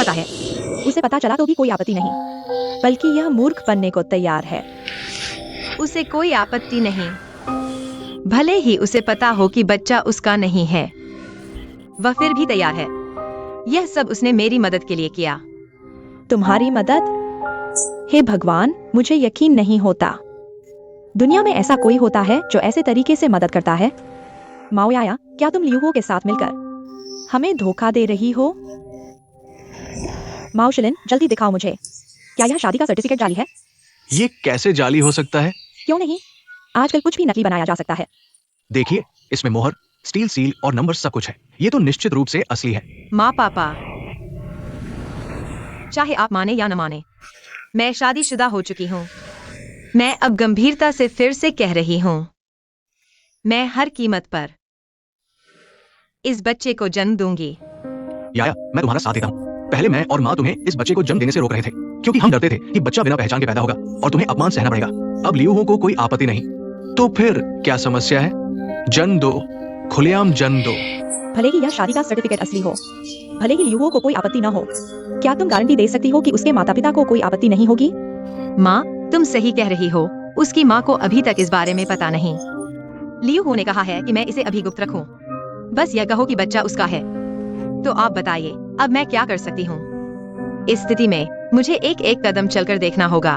पता है? उसे पता चला तो भी कोई आपत्ति नहीं, बल्कि यह मूर्ख बनने को तैयार है। उसे कोई आपत्ति नहीं, भले ही उसे पता हो कि बच्चा उसका नहीं है, वह फिर भी तैयार है। यह सब उसने मेरी मदद के लिए किया। तुम्हारी मदद? हे भगवान, मुझे यकीन नहीं होता। दुनिया में ऐसा कोई होता है जो ऐसे तरीके से मदद करता है? माओयाया, क्या तुम लियूहो के साथ मिलकर हमें धोखा दे रही हो? माओ शिलिन, जल्दी दिखाओ मुझे, क्या यह शादी का सर्टिफिकेट जाली है? ये कैसे जाली हो सकता है? क्यों नहीं, आजकल कुछ भी नकली बनाया जा सकता है। देखिए, इसमें मोहर, स्टील सील और नंबर सब कुछ है। ये तो निश्चित रूप से असली है। माँ पापा, चाहे आप माने या न माने, मैं शादीशुदा हो चुकी हूँ। मैं अब गंभीरता से फिर से कह रही हूँ, मैं हर कीमत पर इस बच्चे को जन्म दूंगी। याया, मैं तुम्हारा साथ देता हूँ। पहले मैं और माँ तुम्हें इस बच्चे को जन्म देने से रोक रहे थे, क्योंकि हम डरते थे कि बच्चा बिना पहचान के पैदा होगा और तुम्हें अपमान सहना पड़ेगा। अब लियूहो को कोई आपत्ति नहीं, तो फिर क्या समस्या है? जन्म दो, खुलेआम जन्म दो। भले ही यह शादी का सर्टिफिकेट असली हो, भले ही लियूहो को कोई आपत्ति न हो, क्या तुम गारंटी दे सकती हो कि उसके माता पिता को कोई आपत्ति नहीं होगी? माँ, तुम सही कह रही हो। उसकी माँ को अभी तक इस बारे में पता नहीं। लियूहो ने कहा है कि मैं इसे अभी गुप्त रखूं। बस यह कहो कि बच्चा उसका है। तो आप बताइए, अब मैं क्या कर सकती हूँ? इस स्थिति में मुझे एक एक कदम चलकर देखना होगा।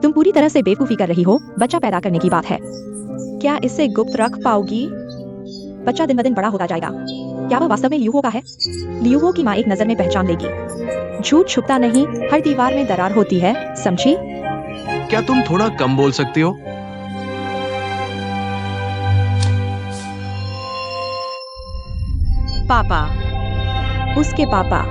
तुम पूरी तरह से बेवकूफी कर रही हो। बच्चा पैदा करने की बात है, क्या इसे गुप्त रख पाओगी? बच्चा दिन ब दिन बड़ा होता जाएगा। क्या वह वास्तव में लियूहो का है? लियूहो की माँ एक नजर में पहचान लेगी। झूठ छुपता नहीं, हर दीवार में दरार होती है, समझी? क्या तुम थोड़ा कम बोल सकती हो? पापा। उसके पापा।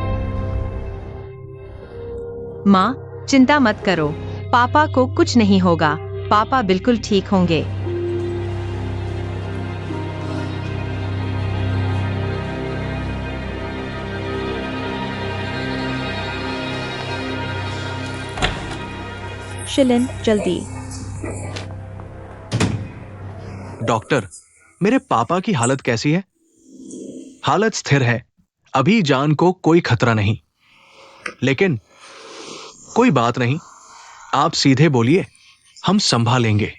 माँ, चिंता मत करो, पापा को कुछ नहीं होगा। पापा बिल्कुल ठीक होंगे। शिलिन, जल्दी। डॉक्टर, मेरे पापा की हालत कैसी है? हालत स्थिर है, अभी जान को कोई खतरा नहीं। लेकिन कोई बात नहीं, आप सीधे बोलिए, हम संभालेंगे।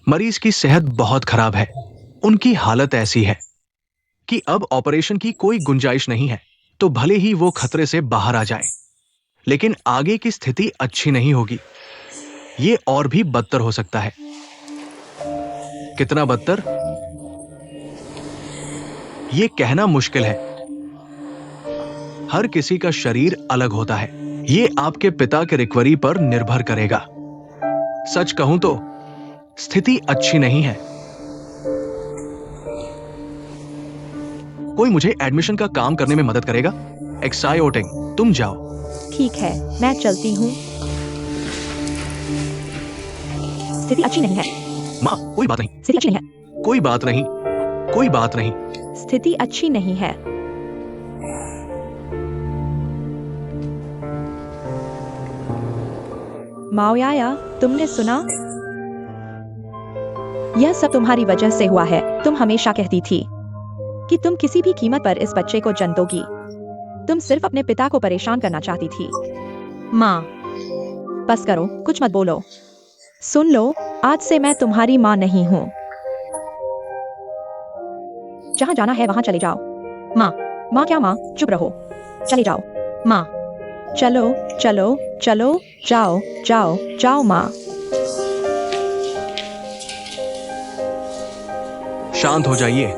मरीज की सेहत बहुत खराब है। उनकी हालत ऐसी है कि अब ऑपरेशन की कोई गुंजाइश नहीं है। तो भले ही वो खतरे से बाहर आ जाए, लेकिन आगे की स्थिति अच्छी नहीं होगी। ये और भी बदतर हो सकता है। कितना बदतर, ये कहना मुश्किल है। हर किसी का शरीर अलग होता है। ये आपके पिता के रिकवरी पर निर्भर करेगा। सच कहूं तो स्थिति अच्छी नहीं है। कोई मुझे एडमिशन का काम करने में मदद करेगा? एक्साइटिंग, तुम जाओ। ठीक है, मैं चलती हूँ। स्थिति अच्छी नहीं है। माँ, कोई बात नहीं। स्थिति अच्छी नहीं है। कोई बात नहीं, कोई बात नहीं। स्थिति अच्छी नहीं है। माओयाया, तुमने सुना? यह सब तुम्हारी वजह से हुआ है। तुम हमेशा कहती थी कि तुम किसी भी कीमत पर इस बच्चे को जन्म दोगी। तुम सिर्फ अपने पिता को परेशान करना चाहती थी। माँ, बस करो, कुछ मत बोलो। सुन लो, आज से मैं तुम्हारी माँ नहीं हूँ। जहाँ जाना है वहाँ चले जाओ। माँ। माँ क्या माँ, चुप रहो, चले जाओ। माँ। चलो चलो चलो, जाओ जाओ जाओ माँ। शांत हो जाइए।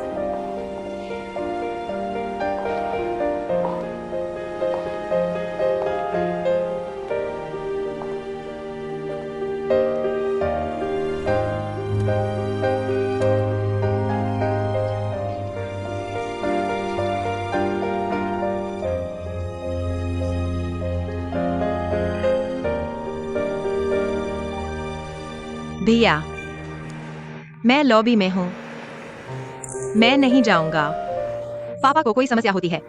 भैया, मैं लॉबी में हूँ, मैं नहीं जाऊंगा। पापा को कोई समस्या होती है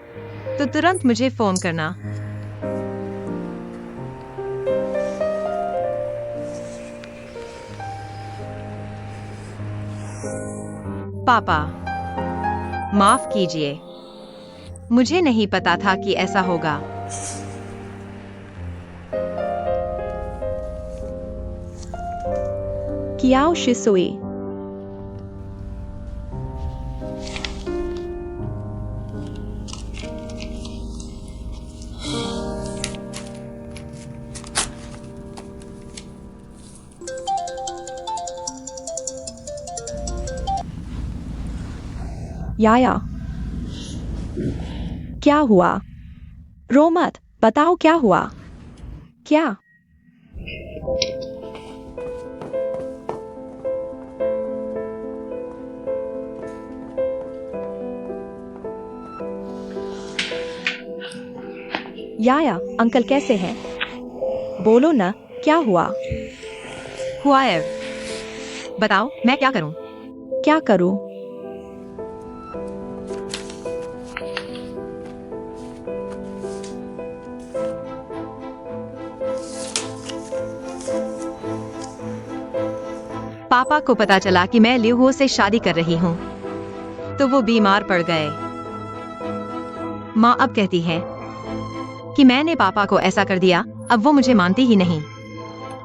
तो तुरंत मुझे फोन करना। पापा, माफ कीजिए, मुझे नहीं पता था कि ऐसा होगा। कियाओ शिसुई। याया, क्या हुआ? रो मत, बताओ क्या हुआ? क्या? याया, अंकल कैसे हैं? बोलो ना, क्या हुआ? हुआ है। बताओ मैं क्या करूं? क्या करूं? पापा को पता चला कि मैं लियू हो से शादी कर रही हूँ, तो वो बीमार पड़ गए। माँ अब कहती है कि मैंने पापा को ऐसा कर दिया। अब वो मुझे मानती ही नहीं।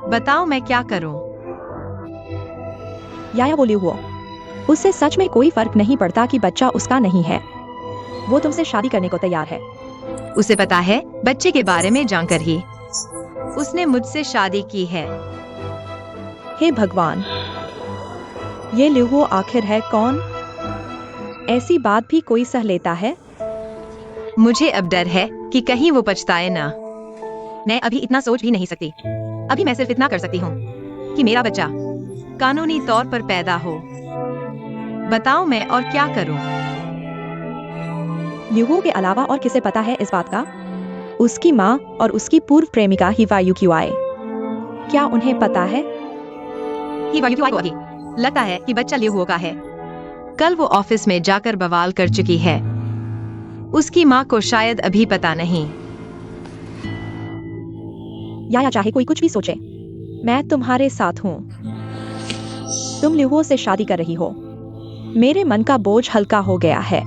बताओ मैं क्या करूं? याया बोली हुआ, उससे सच में कोई फर्क नहीं पड़ता कि बच्चा उसका नहीं है। वो तुमसे शादी करने को तैयार है। उसे पता है बच्चे के बारे में जानकर ही उसने मुझसे शादी की है। हे भगवान, ये लियो आखिर है कौन? ऐसी बात भी कोई सह लेता है? मुझे अब डर है कि कहीं वो पछताए ना। मैं अभी इतना सोच भी नहीं सकती। अभी मैं सिर्फ इतना कर सकती हूँ कि मेरा बच्चा कानूनी तौर पर पैदा हो। बताओ मैं और क्या करूं? लियो के अलावा और किसे पता है इस बात का? उसकी माँ और उसकी पूर्व प्रेमिका हिवा युकिवाई। क्या उन्हें पता है? लगता है कि बच्चा लियो का है। कल वो ऑफिस में जाकर बवाल कर चुकी है। उसकी माँ को शायद अभी पता नहीं। या चाहे कोई कुछ भी सोचे, मैं तुम्हारे साथ हूँ। तुम लियो से शादी कर रही हो। मेरे मन का बोझ हल्का हो गया है।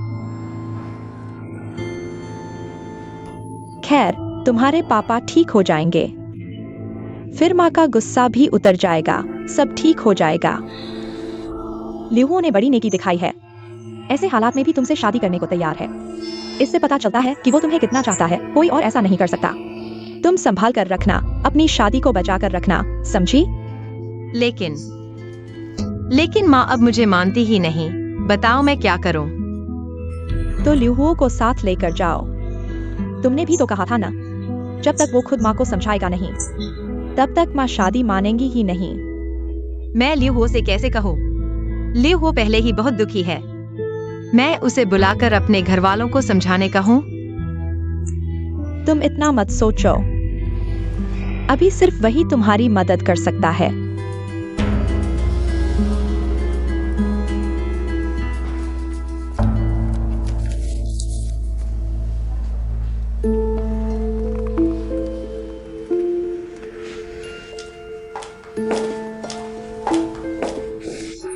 खैर, तुम्हारे पापा ठीक हो जाएंगे। फिर माँ का गुस्सा भी उतर जाएगा। सब ठीक हो जाएगा। लियो ने बड़ी नेकी दिखाई है। ऐसे हालात में भी तुमसे शादी करने को तैयार है। इससे पता चलता है कि वो तुम्हें कितना चाहता है। कोई और ऐसा नहीं कर सकता। तुम संभाल कर रखना, अपनी शादी को बचा कर रखना, समझी? लेकिन माँ अब मुझे मानती ही नहीं। बताओ मैं क्या करूं? तो लियो को साथ लेकर जाओ। तुमने भी तो कहा था ना, जब तक वो खुद माँ को समझाएगा नहीं, तब तक माँ शादी मानेंगी ही नहीं। मैं लियो से कैसे कहूँ? लियो पहले ही बहुत दुखी है। मैं उसे बुलाकर अपने घर वालों को समझाने कहूँ? तुम इतना मत सोचो। अभी सिर्फ वही तुम्हारी मदद कर सकता है।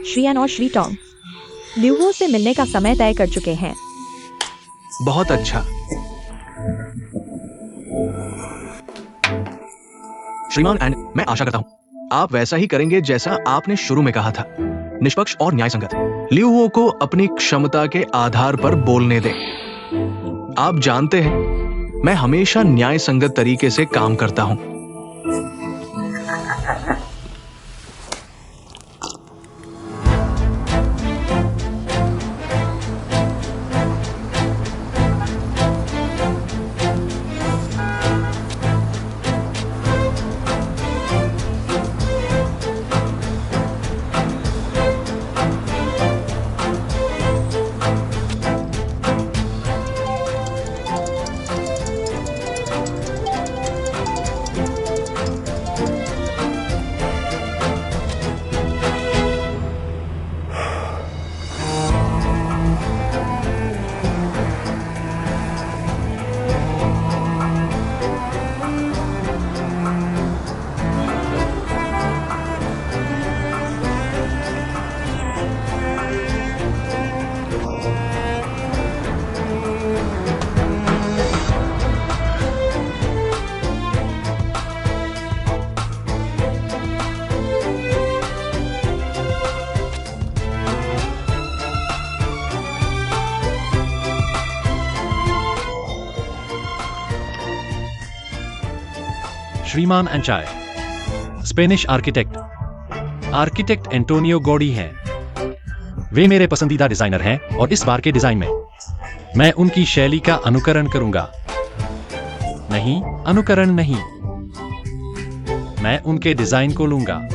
श्रियान और श्रीटोंग लियो से मिलने का समय तय कर चुके हैं। बहुत अच्छा। श्रीमान एंड मैं आशा करता हूं आप वैसा ही करेंगे जैसा आपने शुरू में कहा था, निष्पक्ष और न्यायसंगत। लियो को अपनी क्षमता के आधार पर बोलने दें। आप जानते हैं मैं हमेशा न्यायसंगत तरीके से काम करता हूं। श्रीमान एंचाय, स्पेनिश आर्किटेक्ट एंटोनियो गॉडी हैं। वे मेरे पसंदीदा डिजाइनर हैं और इस बार के डिजाइन में मैं उनकी शैली का अनुकरण करूंगा। नहीं, अनुकरण नहीं, मैं उनके डिजाइन को लूंगा,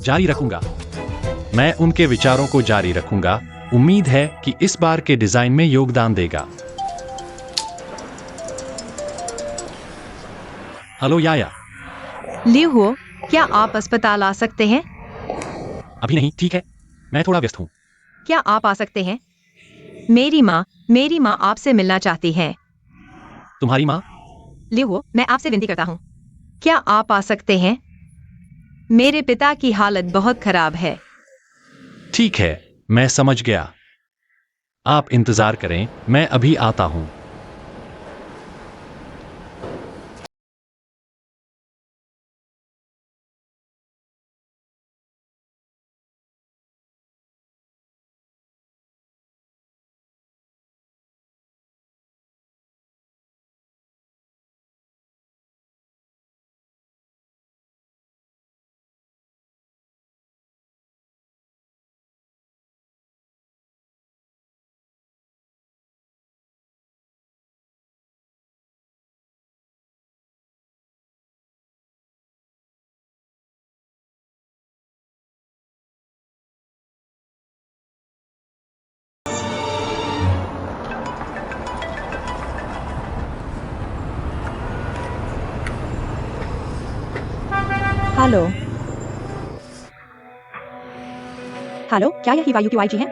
जारी रखूंगा। मैं उनके विचारों को जारी रखूंगा। उम्मीद है कि इस बार के डिजाइन में योगदान देगा। हेलो याया। लियू हो, क्या आप अस्पताल आ सकते हैं? अभी नहीं, ठीक है, मैं थोड़ा व्यस्त हूं। क्या आप आ सकते हैं? मेरी माँ आपसे मिलना चाहती है। तुम्हारी माँ? लियू हो, मैं आपसे विनती करता हूँ, क्या आप आ सकते हैं? मेरे पिता की हालत बहुत खराब है। ठीक है, मैं समझ गया। आप इंतजार करें, मैं अभी आता हूं। हेलो। हेलो, क्या यही वायु की वाईजी है?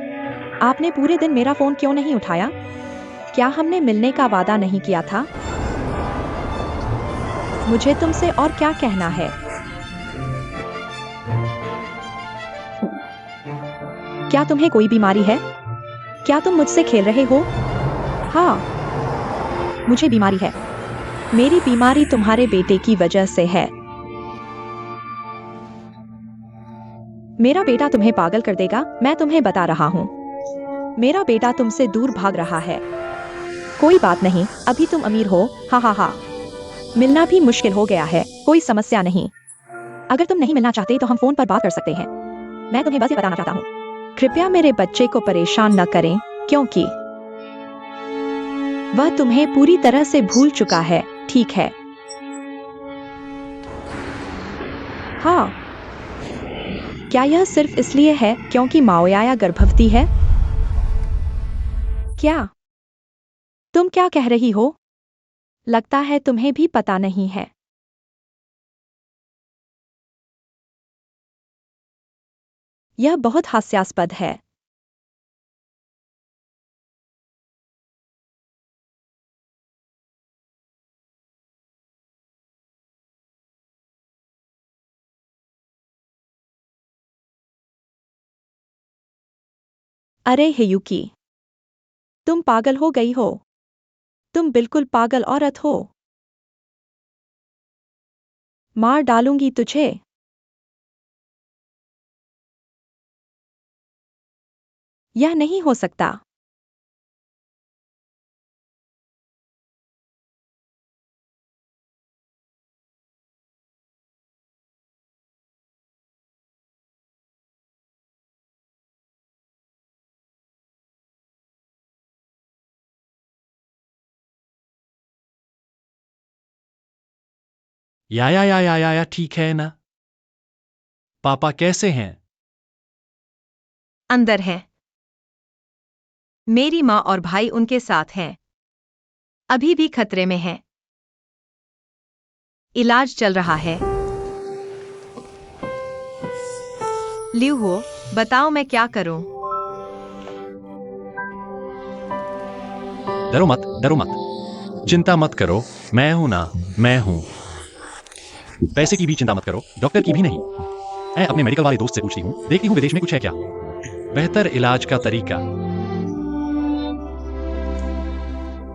आपने पूरे दिन मेरा फोन क्यों नहीं उठाया? क्या हमने मिलने का वादा नहीं किया था? मुझे तुमसे और क्या कहना है? क्या तुम्हें कोई बीमारी है? क्या तुम मुझसे खेल रहे हो? हाँ, मुझे बीमारी है। मेरी बीमारी तुम्हारे बेटे की वजह से है। मेरा बेटा तुम्हें पागल कर देगा, मैं तुम्हें बता रहा हूँ। मेरा बेटा तुमसे दूर भाग रहा है। कोई बात नहीं, अभी तुम अमीर हो, हा हा हा। मिलना भी मुश्किल हो गया है, कोई समस्या नहीं। अगर तुम नहीं मिलना चाहते तो हम फोन पर बात कर सकते हैं। मैं तुम्हें बस ये बताना चाहता हूँ, कृपया मेरे बच्चे को परेशान न करें, क्योंकि वह तुम्हें पूरी तरह से भूल चुका है, ठीक है? हाँ। क्या यह सिर्फ इसलिए है क्योंकि माओयाया गर्भवती है? क्या? तुम क्या कह रही हो? लगता है तुम्हें भी पता नहीं है। यह बहुत हास्यास्पद है। अरे हियुकी, तुम पागल हो गई हो। तुम बिल्कुल पागल औरत हो। मार डालूंगी तुझे। यह नहीं हो सकता। या, ठीक है ना? पापा कैसे हैं? अंदर है। मेरी माँ और भाई उनके साथ हैं। अभी भी खतरे में हैं। इलाज चल रहा है। लियू हो, बताओ मैं क्या करूं? डरो मत, चिंता मत करो, मैं हूं ना, मैं हूं। पैसे की भी चिंता मत करो, डॉक्टर की भी नहीं। मैं अपने मेडिकल वाले दोस्त से पूछती हूँ, देखती हूँ विदेश में कुछ है क्या। बेहतर इलाज का तरीका।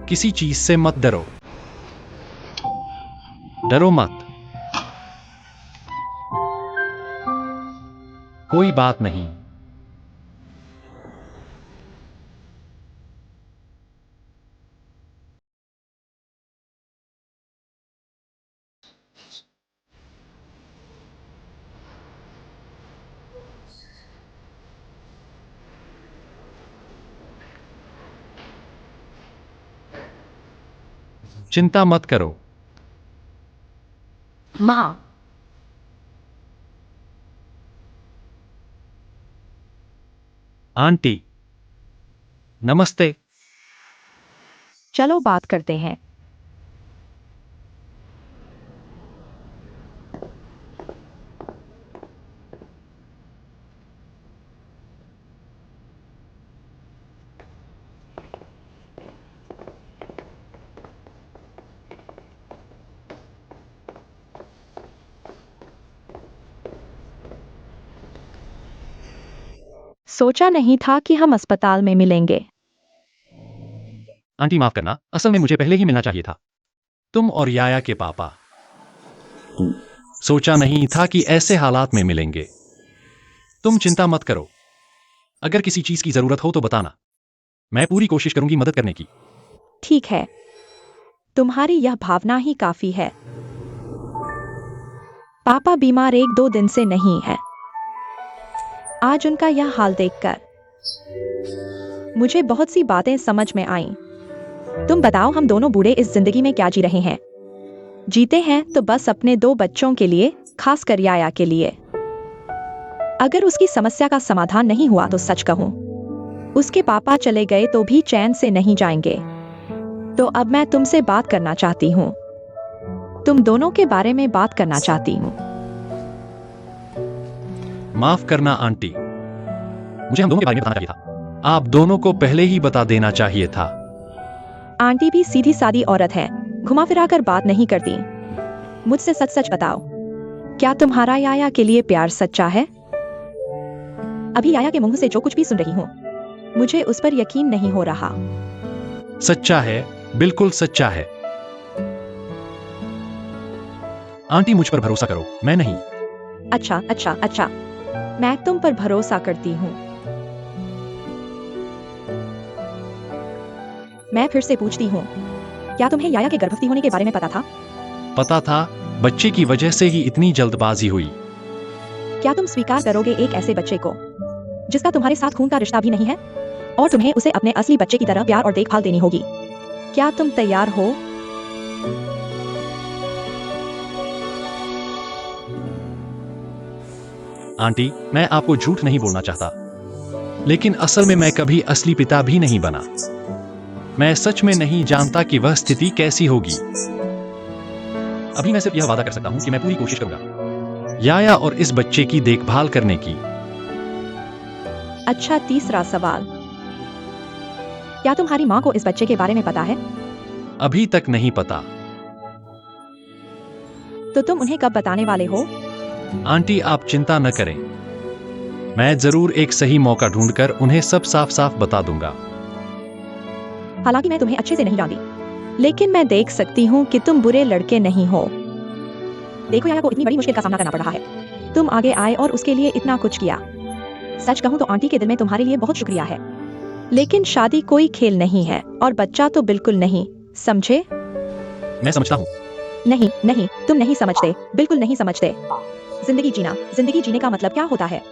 किसी चीज से मत डरो, डरो मत। कोई बात नहीं। चिंता मत करो। माँ, आंटी, नमस्ते। चलो बात करते हैं। सोचा नहीं था कि हम अस्पताल में मिलेंगे। आंटी माफ करना, असल में मुझे पहले ही मिलना चाहिए था। तुम और याया के पापा। सोचा नहीं था कि ऐसे हालात में मिलेंगे। तुम चिंता मत करो। अगर किसी चीज की जरूरत हो तो बताना। मैं पूरी कोशिश करूंगी मदद करने की। ठीक है, तुम्हारी यह भावना ही काफी है। पापा बीमार 1-2 दिन से नहीं है। आज उनका यह हाल देखकर मुझे बहुत सी बातें समझ में आईं। तुम बताओ, हम दोनों बूढ़े इस जिंदगी में क्या जी रहे हैं? जीते हैं तो बस अपने 2 बच्चों के लिए, खासकर याया के लिए। अगर उसकी समस्या का समाधान नहीं हुआ तो सच कहूं, उसके पापा चले गए तो भी चैन से नहीं जाएंगे। तो अब मैं तुमसे बात करना चाहती हूँ। तुम दोनों के बारे में बात करना चाहती हूँ। माफ करना आंटी, मुझे हम दोनों के बारे में बताना चाहिए था। आप दोनों को पहले ही बता देना चाहिए था। आंटी भी सीधी सादी औरत है, घुमा फिरा कर बात नहीं करती। मुझसे सच सच बताओ, क्या तुम्हारा याया के लिए प्यार सच्चा है? अभी याया के मुंह से जो कुछ भी सुन रही हूँ, मुझे उस पर यकीन नहीं हो रहा। सच्चा है, बिल्कुल सच्चा है। आंटी मुझ पर भरोसा करो, मैं नहीं। अच्छा अच्छा अच्छा, मैं तुम पर भरोसा करती हूँ। मैं फिर से पूछती हूँ, क्या तुम्हें याया के गर्भवती होने के बारे में पता था? पता था, बच्चे की वजह से ही इतनी जल्दबाजी हुई। क्या तुम स्वीकार करोगे एक ऐसे बच्चे को जिसका तुम्हारे साथ खून का रिश्ता भी नहीं है, और तुम्हें उसे अपने असली बच्चे की तरह प्यार और देखभाल देनी होगी? क्या तुम तैयार हो? आंटी, मैं आपको झूठ नहीं बोलना चाहता, लेकिन असल में मैं कभी असली पिता भी नहीं बना। मैं सच में नहीं जानता कि वह स्थिति कैसी होगी। अभी मैं सिर्फ यह वादा कर सकता हूं कि मैं पूरी कोशिश करूंगा याया और इस बच्चे की देखभाल करने की। अच्छा, तीसरा सवाल, क्या तुम्हारी माँ को इस बच्चे के बारे में पता है? अभी तक नहीं पता। तो तुम उन्हें कब बताने वाले हो? आंटी आप चिंता न करें, मैं जरूर एक सही मौका ढूंढकर उन्हें सब साफ साफ बता दूंगा। हालांकि मैं तुम्हें अच्छे से नहीं जानती, लेकिन मैं देख सकती हूँ कि तुम बुरे लड़के नहीं हो। देखो, याया को इतनी बड़ी मुश्किल का सामना करना पड़ रहा है। तुम आगे आए और उसके लिए इतना कुछ किया। सच कहूँ तो आंटी के दिल में तुम्हारे लिए बहुत शुक्रिया है। लेकिन शादी कोई खेल नहीं है, और बच्चा तो बिल्कुल नहीं, समझे? मैं समझता हूँ। नहीं नहीं, तुम नहीं समझते, बिल्कुल नहीं समझते। जिंदगी जीना, जिंदगी जीने का मतलब क्या होता है?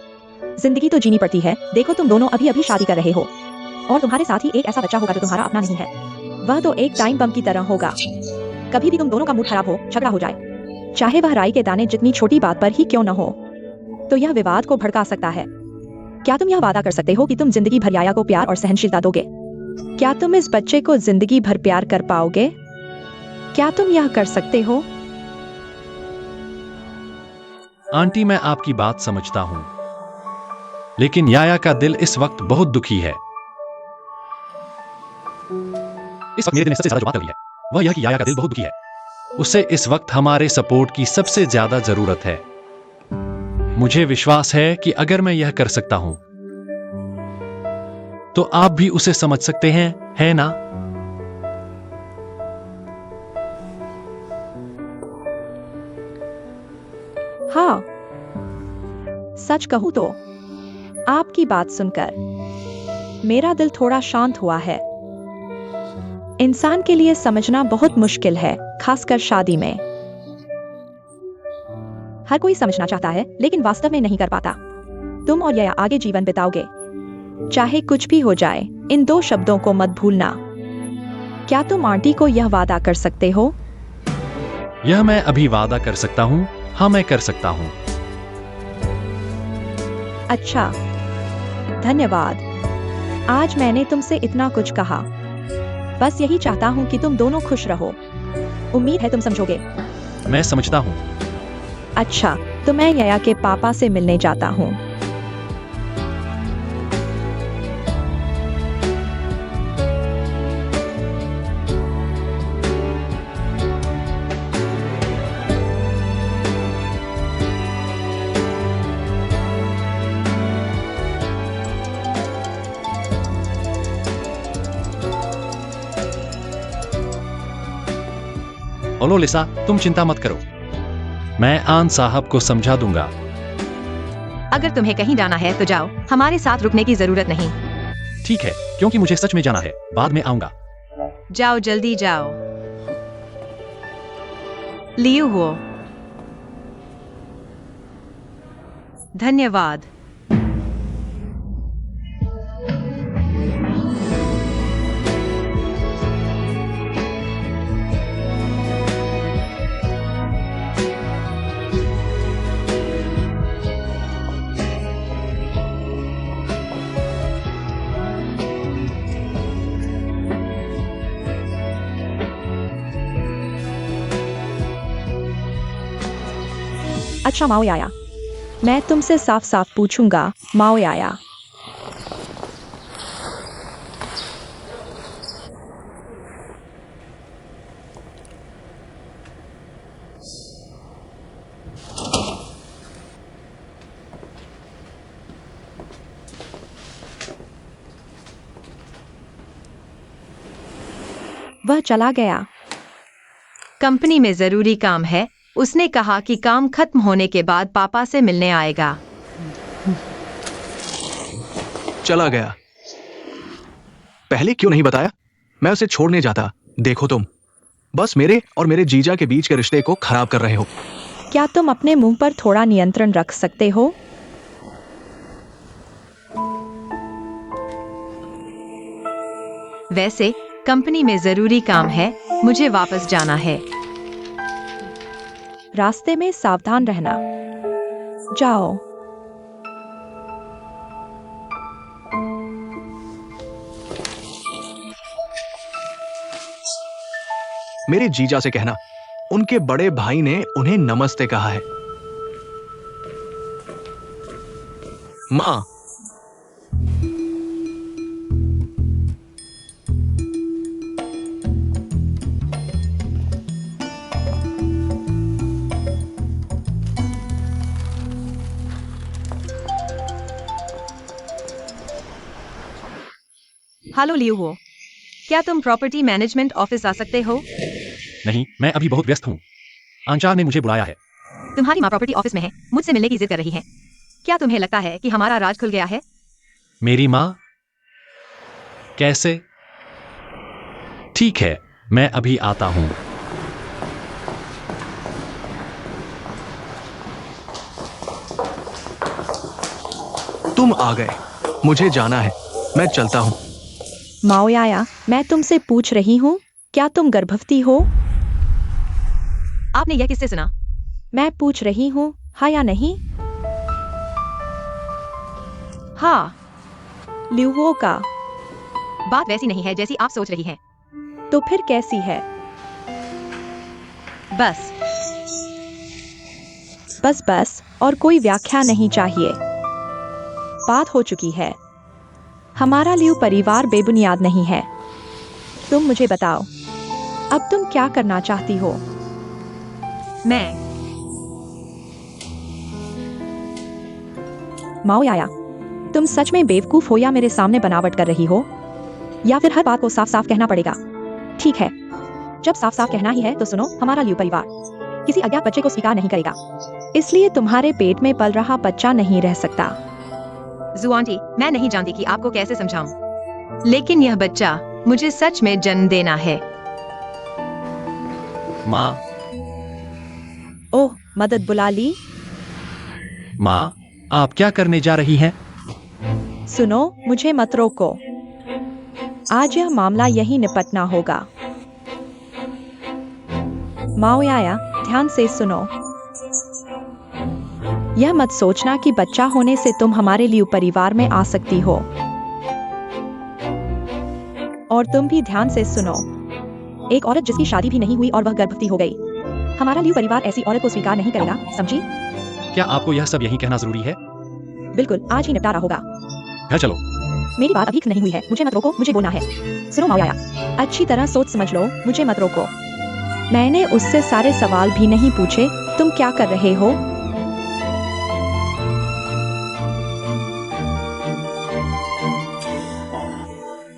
जिंदगी तो जीनी पड़ती है। देखो, तुम दोनों अभी अभी शादी कर रहे हो, और तुम्हारे साथ ही एक ऐसा बच्चा होगा जो तुम्हारा अपना नहीं है। वह तो एक टाइम बम की तरह होगा। कभी भी तुम दोनों का मूड खराब हो, झगड़ा हो जाए, चाहे वह राई के दाने जितनी छोटी बात पर ही क्यों न हो, तो यह विवाद को भड़का सकता है। क्या तुम यह वादा कर सकते हो कि तुम जिंदगी भर याया को प्यार और सहनशीलता दोगे? क्या तुम इस बच्चे को जिंदगी भर प्यार कर पाओगे? क्या तुम यह कर सकते हो? आंटी मैं आपकी बात समझता हूँ, लेकिन याया का दिल इस वक्त बहुत दुखी है। इस वक्त मेरे दिल ने सबसे ज्यादा जो बात कर ली है वह यह कि याया का दिल बहुत दुखी है। उसे इस वक्त हमारे सपोर्ट की सबसे ज्यादा जरूरत है। मुझे विश्वास है कि अगर मैं यह कर सकता हूं तो आप भी उसे समझ सकते हैं, है ना? हाँ, सच कहूं तो आपकी बात सुनकर मेरा दिल थोड़ा शांत हुआ है। इंसान के लिए समझना बहुत मुश्किल है, खासकर शादी में। हर कोई समझना चाहता है, लेकिन वास्तव में नहीं कर पाता। तुम और याया आगे जीवन बिताओगे, चाहे कुछ भी हो जाए। इन 2 शब्दों को मत भूलना। क्या तुम आंटी को यह वादा कर सकते हो? यह मैं अभी वादा कर सकता हूँ। हाँ, मैं कर सकता हूँ। अच्छा, धन्यवाद। आज मैंने तुमसे इतना कुछ कहा। बस यही चाहता हूँ कि तुम दोनों खुश रहो। उम्मीद है तुम समझोगे। मैं समझता हूँ। अच्छा, तो मैं यया के पापा से मिलने जाता हूँ। ओलो लिसा, तुम चिंता मत करो। मैं आन साहब को समझा दूंगा। अगर तुम्हें कहीं जाना है तो जाओ, हमारे साथ रुकने की जरूरत नहीं। ठीक है, क्योंकि मुझे सच में जाना है। बाद में आऊंगा। जाओ, जल्दी जाओ। लियू हो। धन्यवाद। अच्छा माओ याया, मैं तुमसे साफ साफ पूछूंगा, माओ याया। वह चला गया। कंपनी में जरूरी काम है। उसने कहा कि काम खत्म होने के बाद पापा से मिलने आएगा। चला गया। पहले क्यों नहीं बताया? मैं उसे छोड़ने जाता। देखो तुम बस मेरे और मेरे जीजा के बीच के रिश्ते को खराब कर रहे हो। क्या तुम अपने मुंह पर थोड़ा नियंत्रण रख सकते हो? वैसे कंपनी में जरूरी काम है, मुझे वापस जाना है। रास्ते में सावधान रहना। जाओ। मेरे जीजा से कहना, उनके बड़े भाई ने उन्हें नमस्ते कहा है। मां, हेलो लियू हो, क्या तुम प्रॉपर्टी मैनेजमेंट ऑफिस आ सकते हो? नहीं, मैं अभी बहुत व्यस्त हूँ। आंचार ने मुझे बुलाया है। तुम्हारी माँ प्रॉपर्टी ऑफिस में है, मुझसे मिलने की जिद कर रही है। क्या तुम्हें लगता है कि हमारा राज खुल गया है? मेरी माँ? कैसे? ठीक है, मैं अभी आता हूँ। तुम आ गए। मुझे जाना है। मैं चलता हूं। माओ याया, मैं तुमसे पूछ रही हूँ, क्या तुम गर्भवती हो? आपने यह किससे सुना? मैं पूछ रही हूँ, हाँ या नहीं? हाँ। लियुओ का। बात वैसी नहीं है जैसी आप सोच रही हैं। तो फिर कैसी है? बस बस बस, और कोई व्याख्या नहीं चाहिए। बात हो चुकी है। हमारा लियू परिवार बेबुनियाद नहीं है। तुम मुझे बताओ, अब तुम क्या करना चाहती हो? मैं माओ याया, तुम सच में बेवकूफ हो या मेरे सामने बनावट कर रही हो? या फिर हर बात को साफ साफ कहना पड़ेगा? ठीक है, जब साफ साफ कहना ही है तो सुनो, हमारा लियू परिवार किसी अज्ञात बच्चे को स्वीकार नहीं करेगा। इसलिए तुम्हारे पेट में पल रहा बच्चा नहीं रह सकता। जू आंटी, मैं नहीं जानती कि आपको कैसे समझाऊं, लेकिन यह बच्चा मुझे सच में जन्म देना है। माँ, ओह, मदद बुला ली। माँ, आप क्या करने जा रही हैं? सुनो, मुझे मत रोको। आज यह मामला यही निपटना होगा। माओयाया, ध्यान से सुनो। यह मत सोचना कि बच्चा होने से तुम हमारे लिए परिवार में आ सकती हो। और तुम भी ध्यान से सुनो। एक औरत जिसकी शादी भी नहीं हुई और वह गर्भवती हो गई, हमारा लियू परिवार ऐसी औरत को स्वीकार नहीं करेगा, समझी? क्या आपको यह सब यहीं कहना जरूरी है? बिल्कुल, आज ही निपटारा होगा। घर चलो। मेरी बात अभी नहीं हुई है, मुझे मत रोको, मुझे बोलना है। सुनो माओयाया, अच्छी तरह सोच समझ लो, मुझे मत रोको। मैंने उससे सारे सवाल भी नहीं पूछे, तुम क्या कर रहे हो?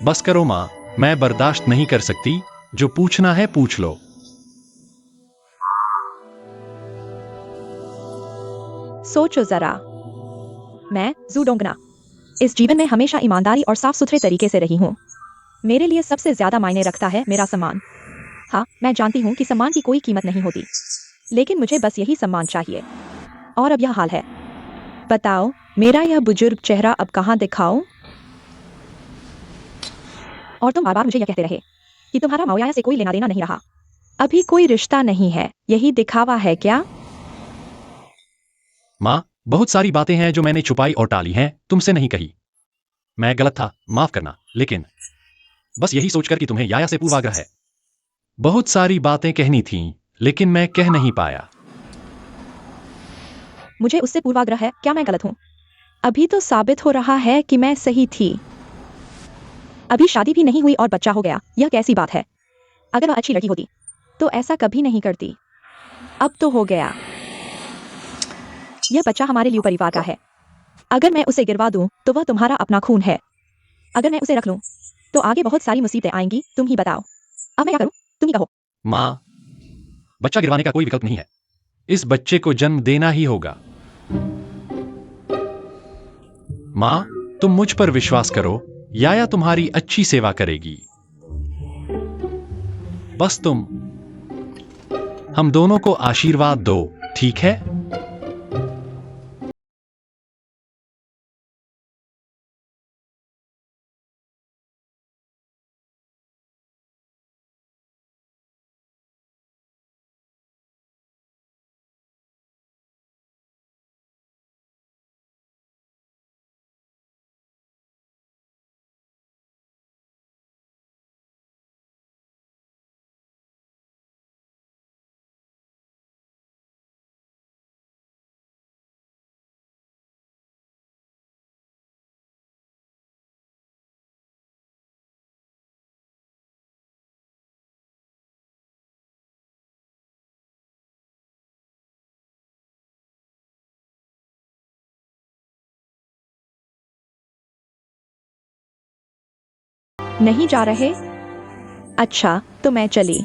बस करो माँ, मैं बर्दाश्त नहीं कर सकती। जो पूछना है पूछ लो। सोचो जरा। मैं जूडोंगना इस जीवन में हमेशा ईमानदारी और साफ सुथरे तरीके से रही हूँ। मेरे लिए सबसे ज्यादा मायने रखता है मेरा सम्मान। हाँ, मैं जानती हूँ कि सम्मान की कोई कीमत नहीं होती, लेकिन मुझे बस यही सम्मान चाहिए। और अब यह हाल है। बताओ, मेरा यह बुजुर्ग चेहरा अब कहाँ दिखाऊं? और तुम बार बार मुझे यह कहते रहे कि तुम्हारा माओयाया से कोई लेना देना नहीं रहा। अभी कोई रिश्ता नहीं है, यही दिखावा है क्या? माँ, बहुत सारी बातें हैं जो मैंने छुपाई और टाली हैं, तुमसे नहीं कही। मैं गलत था, माफ करना, लेकिन बस यही सोचकर कि तुम्हें याया से पूर्वाग्रह है। बहुत सारी बातें कहनी थीं, लेकिन मैं कह नहीं पाया। मुझे उससे पूर्वाग्रह है, क्या मैं गलत हूँ? अभी तो साबित हो रहा है कि मैं सही थी। अभी शादी भी नहीं हुई और बच्चा हो गया, यह कैसी बात है? अगर वह अच्छी लड़की होती तो ऐसा कभी नहीं करती। अब तो हो गया। यह बच्चा हमारे लिए परिवार का है। अगर मैं उसे गिरवा दूं तो वह तुम्हारा अपना खून है। अगर मैं उसे रख लूं तो आगे बहुत सारी मुसीबतें आएंगी, तुम ही बताओ। अब मैं क्या करूं? तुम ही कहो। माँ, बच्चा गिरवाने का कोई विकल्प नहीं है। इस बच्चे को जन्म देना ही होगा। माँ, तुम मुझ पर विश्वास करो, याया तुम्हारी अच्छी सेवा करेगी। बस तुम हम दोनों को आशीर्वाद दो, ठीक है? नहीं जा रहे? अच्छा, तो मैं चली।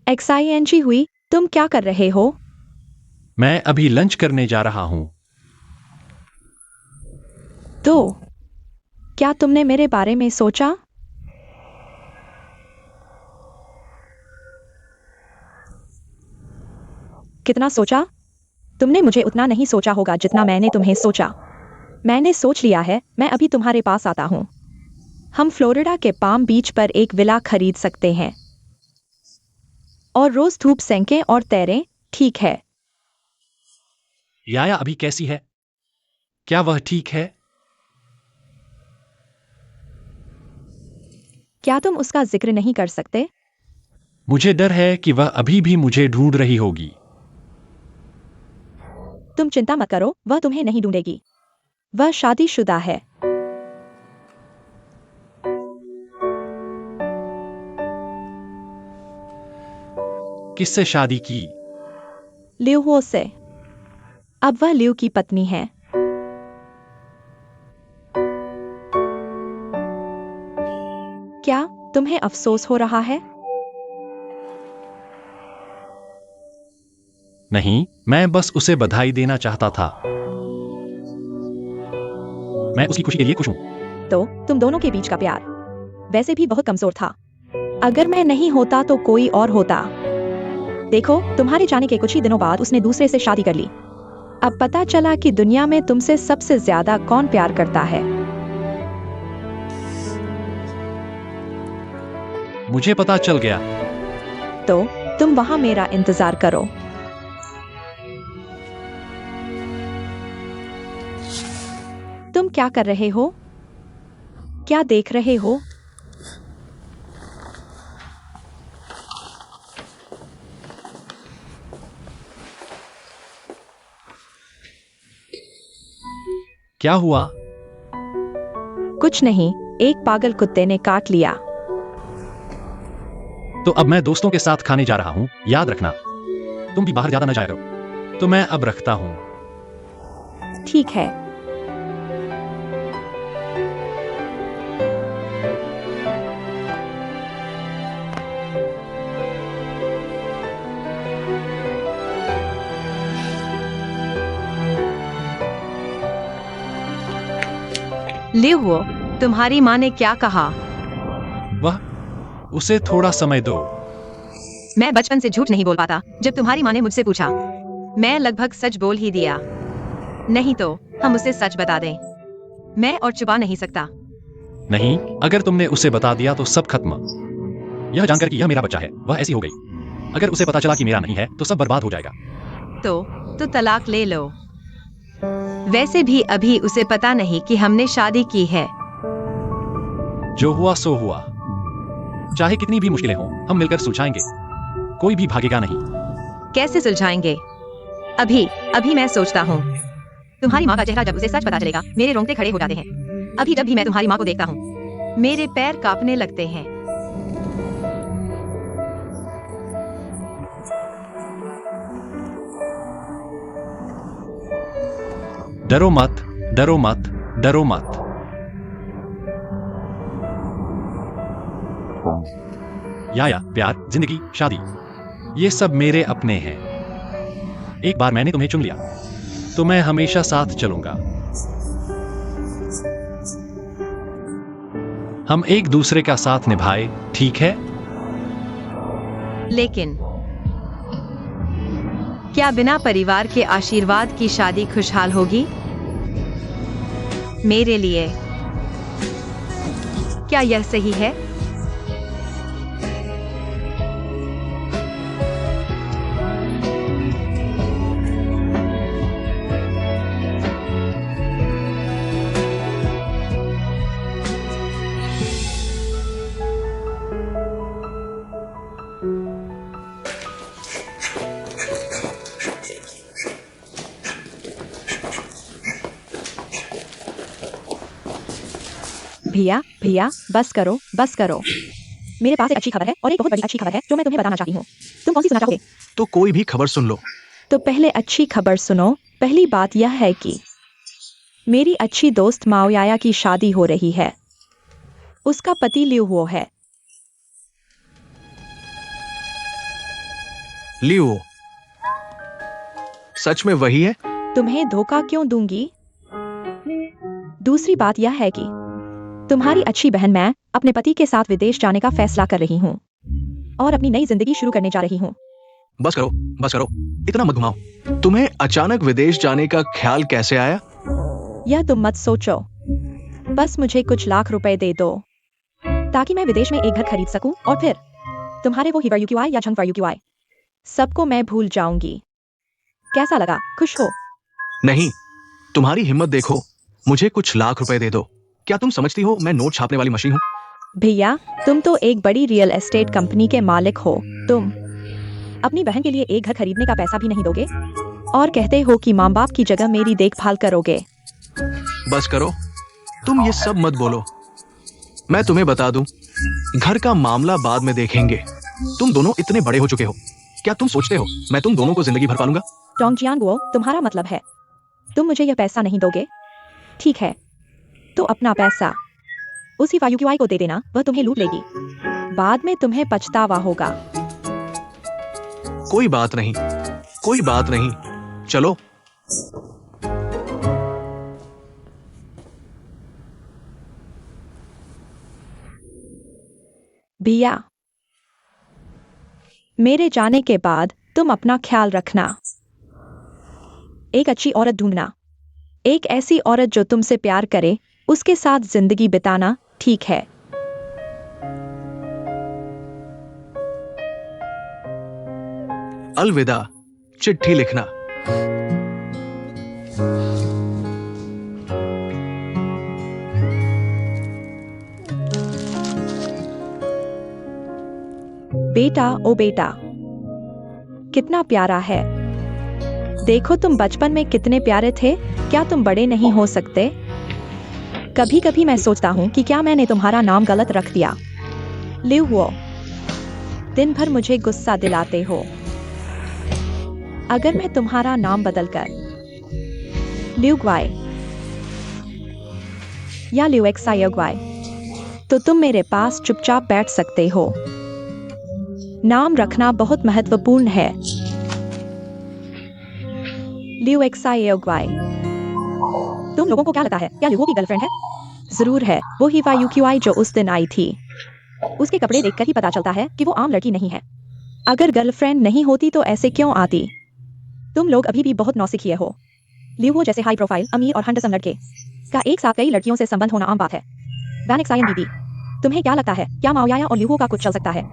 XING हुई, तुम क्या कर रहे हो? मैं अभी लंच करने जा रहा हूं। तो क्या तुमने मेरे बारे में सोचा? कितना सोचा? तुमने मुझे उतना नहीं सोचा होगा जितना मैंने तुम्हें सोचा। मैंने सोच लिया है, मैं अभी तुम्हारे पास आता हूँ। हम फ्लोरिडा के पाम बीच पर एक विला खरीद सकते हैं और रोज धूप सेंकें और तैरें, ठीक है? याया अभी कैसी है? क्या वह ठीक है? क्या तुम उसका जिक्र नहीं कर सकते? मुझे डर है कि वह अभी भी मुझे ढूंढ रही होगी। तुम चिंता मत करो, वह तुम्हें नहीं ढूंढेगी। वह शादीशुदा है। किससे शादी की? लियो से। अब वह लियो की पत्नी है। क्या तुम्हें अफसोस हो रहा है? नहीं, मैं बस उसे बधाई देना चाहता था। मैं उसकी खुशी के लिए खुश हूं। तो तुम दोनों के बीच का प्यार वैसे भी बहुत कमजोर था। अगर मैं नहीं होता तो कोई और होता। देखो, तुम्हारे जाने के कुछ ही दिनों बाद उसने दूसरे से शादी कर ली। अब पता चला कि दुनिया में तुमसे सबसे ज्यादा कौन प्यार करता है। मुझे पता चल गया। तो तुम वहां मेरा इंतजार करो। तुम क्या कर रहे हो? क्या देख रहे हो? क्या हुआ? कुछ नहीं, एक पागल कुत्ते ने काट लिया। तो अब मैं दोस्तों के साथ खाने जा रहा हूँ, याद रखना। तुम भी बाहर ज्यादा न जाया करो। तो मैं अब रखता हूँ। ठीक है। लियो, तुम्हारी माँ ने क्या कहा? वह, उसे थोड़ा समय दो। मैं बचपन से झूठ नहीं बोल पाता। जब तुम्हारी माँ ने मुझसे पूछा, मैं लगभग सच बोल ही दिया। नहीं तो हम उसे सच बता दें। मैं और छुपा नहीं सकता। नहीं, अगर तुमने उसे बता दिया तो सब खत्म। यह जानकर कि यह मेरा बच्चा है, वह ऐसी हो गई। अगर उसे पता चला कि मेरा नहीं है तो सब बर्बाद हो जाएगा। तो तलाक ले लो। वैसे भी अभी उसे पता नहीं कि हमने शादी की है। जो हुआ सो हुआ। चाहे कितनी भी मुश्किलें हों, हम मिलकर सुलझाएंगे। कोई भी भागेगा नहीं। कैसे सुलझाएंगे? अभी अभी मैं सोचता हूँ। तुम्हारी माँ का चेहरा जब उसे सच पता चलेगा, मेरे रोंगटे खड़े हो जाते हैं। अभी जब भी मैं तुम्हारी माँ को देखता हूँ, मेरे पैर कांपने लगते हैं। डरो मत, डरो मत, डरो मत। या प्यार, जिंदगी, शादी, ये सब मेरे अपने हैं। एक बार मैंने तुम्हें चुन लिया तो मैं हमेशा साथ चलूंगा। हम एक दूसरे का साथ निभाए, ठीक है? लेकिन क्या बिना परिवार के आशीर्वाद की शादी खुशहाल होगी? मेरे लिए क्या यह सही है? भैया भैया, बस करो, बस करो। मेरे पास एक अच्छी खबर है और एक बहुत बड़ी अच्छी खबर है जो मैं तुम्हें बताना चाहती हूँ। तुम कौन सी सुनना चाहोगे? तो कोई भी खबर सुन लो। तो पहले अच्छी खबर सुनो। पहली बात यह है कि मेरी अच्छी दोस्त माओयाया की शादी हो रही है। उसका पति लियो है। लियो, सच में वही है? तुम्हें धोखा क्यों दूंगी? दूसरी बात यह है कि तुम्हारी अच्छी बहन मैं अपने पति के साथ विदेश जाने का फैसला कर रही हूँ और अपनी नई जिंदगी शुरू करने जा रही हूँ। बस करो, बस करो, इतना मत घुमाओ। तुम्हें अचानक विदेश जाने का ख्याल कैसे आया? यह तुम मत सोचो। बस मुझे कुछ लाख रुपए दे दो ताकि मैं विदेश में एक घर खरीद सकूं और फिर तुम्हारे वो हिवरयुक्युआई या झंगफरयुक्युआई सबको मैं भूल जाऊंगी। कैसा लगा? खुश हो? नहीं, तुम्हारी हिम्मत देखो। मुझे कुछ लाख रुपए दे दो। क्या तुम समझती हो मैं नोट छापने वाली मशीन हूँ? भैया, तुम तो एक बड़ी रियल एस्टेट कंपनी के मालिक हो। तुम अपनी बहन के लिए एक घर खरीदने का पैसा भी नहीं दोगे और कहते हो कि माँ बाप की जगह मेरी देखभाल करोगे। बस करो, तुम ये सब मत बोलो। मैं तुम्हें बता दूं, घर का मामला बाद में देखेंगे। तुम दोनों इतने बड़े हो चुके हो। क्या तुम सोचते हो मैं तुम दोनों को जिंदगी भर पालूंगा? टोंगजियांगुओ, तुम्हारा मतलब है तुम मुझे यह पैसा नहीं दोगे? ठीक है, तो अपना पैसा उसी फायुक्युआई को दे देना, वह तुम्हें लूट लेगी। बाद में तुम्हें पछतावा होगा। कोई बात नहीं, कोई बात नहीं। चलो। भैया, मेरे जाने के बाद तुम अपना ख्याल रखना। एक अच्छी औरत ढूंढना, एक ऐसी औरत जो तुमसे प्यार करे, उसके साथ जिंदगी बिताना, ठीक है? अलविदा। चिट्ठी लिखना। बेटा, ओ बेटा, कितना प्यारा है। देखो तुम बचपन में कितने प्यारे थे, क्या तुम बड़े नहीं हो सकते? कभी कभी मैं सोचता हूँ कि क्या मैंने तुम्हारा नाम गलत रख दिया। लिव हुओ, दिन भर मुझे गुस्सा दिलाते हो। अगर मैं तुम्हारा नाम बदलकर लिव ग्वाई या लिव एक्सायोग्वाई, तो तुम मेरे पास चुपचाप बैठ सकते हो। नाम रखना बहुत महत्वपूर्ण है। लिव एक्सायोग्वाई। तुम लोगों को क्या लगता है, क्या लिवो की गर्लफ्रेंड है? जरूर है, वो ही वायुक्यूआई जो उस दिन आई थी। उसके कपड़े देखकर ही पता चलता है कि वो आम लड़की नहीं है। अगर गर्लफ्रेंड नहीं होती तो ऐसे क्यों आती? तुम लोग अभी भी बहुत नौसिखिए हो। लिवो जैसे हाई प्रोफाइल, अमीर और हैंडसम लड़के का एक साथ कई लड़कियों से संबंध होना आम बात है। वैनिक्सायन दीदी, तुम्हें क्या लगता है, क्या माओयाया और लिवो का कुछ चल सकता है?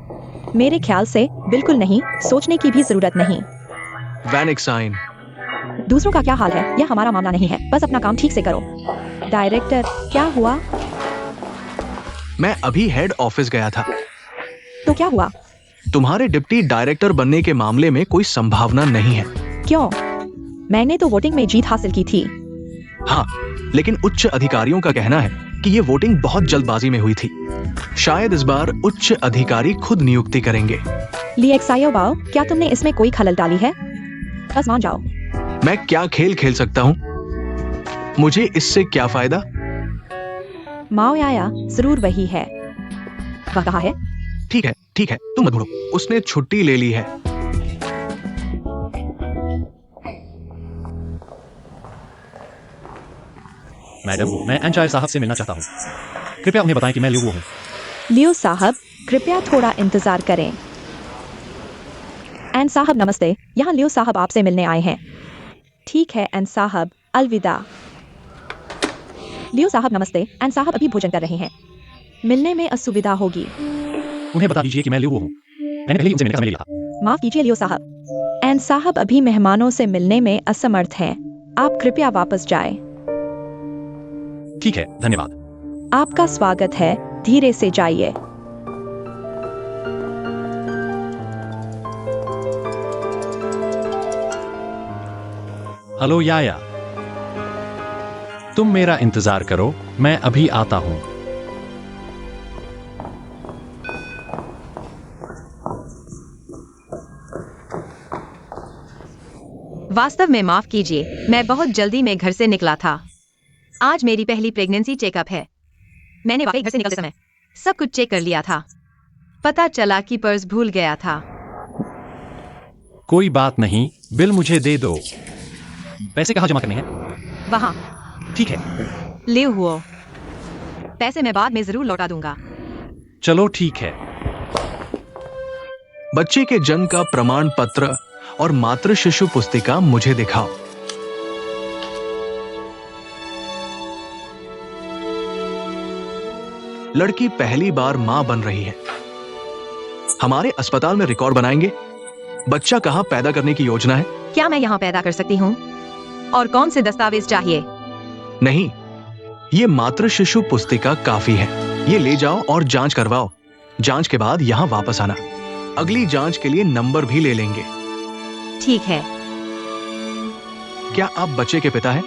मेरे ख्याल से बिल्कुल नहीं, सोचने की भी जरूरत नहीं। वैनिक्साइन। दूसरों का क्या हाल है, यह हमारा मामला नहीं है, बस अपना काम ठीक से करो। डायरेक्टर, क्या हुआ? मैं अभी हेड ऑफिस गया था। तो क्या हुआ? तुम्हारे डिप्टी डायरेक्टर बनने के मामले में कोई संभावना नहीं है। क्यों? मैंने तो वोटिंग में जीत हासिल की थी। हाँ, लेकिन उच्च अधिकारियों का कहना है कि ये वोटिंग बहुत जल्दबाजी में हुई थी। शायद इस बार उच्च अधिकारी खुद नियुक्ति करेंगे। लिएक्सायोबाओ, क्या तुमने इसमें कोई खलल डाली है? बस मान जाओ। मैं क्या खेल खेल सकता हूँ? मुझे इससे क्या फायदा? माओयाया जरूर वही है। वह कहा है? ठीक है, ठीक है, तुम मत ढूंढो। उसने छुट्टी ले ली है। मैडम, मैं एंचायर साहब से मिलना चाहता हूँ। कृपया उन्हें बताएं कि मैं लिवो हूँ। लियो साहब, कृपया थोड़ा इंतजार करें। एन साहब नमस्ते, यहाँ लियो साहब आपसे मिलने आए हैं। ठीक है एन साहब, अलविदा। लियो साहब नमस्ते, एन साहब अभी भोजन कर रहे हैं, मिलने में असुविधा होगी। उन्हें बता दीजिए कि मैं लिवो हूँ। मैंने पहले ही उनसे मिलने का समय ले लिया था। माफ कीजिए लियो साहब, एन साहब अभी मेहमानों से मिलने में असमर्थ हैं। आप कृपया वापस जाएं। ठीक है, धन्यवाद। आपका स्वागत है, धीरे से जाइए। हेलो याया, तुम मेरा इंतजार करो, मैं अभी आता हूँ। वास्तव में माफ कीजिए, मैं बहुत जल्दी में घर से निकला था। आज मेरी पहली प्रेगनेंसी चेकअप है। मैंने वाकई घर से निकलते समय सब कुछ चेक कर लिया था। पता चला कि पर्स भूल गया था। कोई बात नहीं, बिल मुझे दे दो। पैसे कहाँ जमा करने हैं? वहाँ ठीक है, लिव हुओ। पैसे मैं बाद में जरूर लौटा दूंगा। चलो ठीक है। बच्चे के जन्म का प्रमाण पत्र और मातृ शिशु पुस्तिका मुझे दिखाओ। लड़की पहली बार मां बन रही है। हमारे अस्पताल में रिकॉर्ड बनाएंगे। बच्चा कहां पैदा करने की योजना है? क्या मैं यहाँ पैदा कर सकती हूँ? और कौन से दस्तावेज चाहिए? नहीं, ये मातृ शिशु पुस्तिका काफी है। ये ले जाओ और जांच करवाओ। जांच के बाद यहाँ वापस आना। अगली जांच के लिए नंबर भी ले लेंगे। ठीक है। क्या आप बच्चे के पिता हैं?